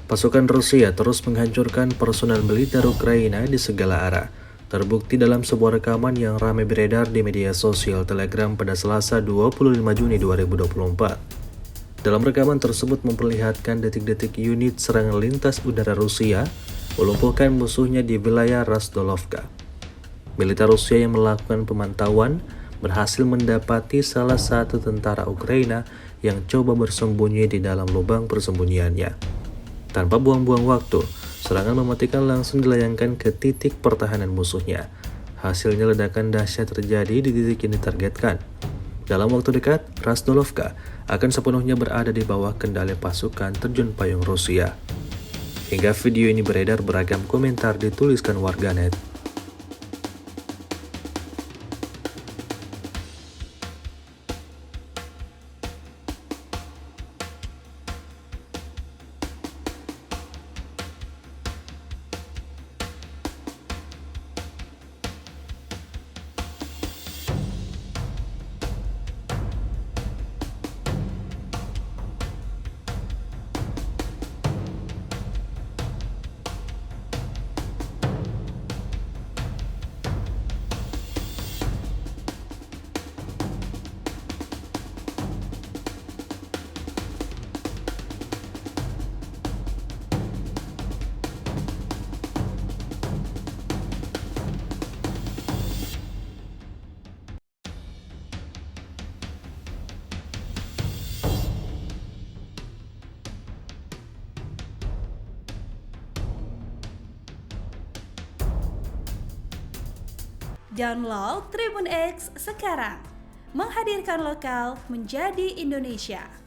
Pasukan Rusia terus menghancurkan personel militer Ukraina di segala arah. Terbukti dalam sebuah rekaman yang ramai beredar di media sosial Telegram pada Selasa 25 Juni 2024. Dalam rekaman tersebut memperlihatkan detik-detik unit serangan lintas udara Rusia melumpuhkan musuhnya di wilayah Rostovka. Militer Rusia yang melakukan pemantauan berhasil mendapati salah satu tentara Ukraina yang coba bersembunyi di dalam lubang persembunyiannya. Tanpa buang-buang waktu, serangan mematikan langsung dilayangkan ke titik pertahanan musuhnya. Hasilnya ledakan dahsyat terjadi di titik yang ditargetkan. Dalam waktu dekat, Rostovka akan sepenuhnya berada di bawah kendali pasukan terjun payung Rusia. Hingga video ini beredar, beragam komentar dituliskan warganet. Download Tribun X sekarang, menghadirkan lokal menjadi Indonesia.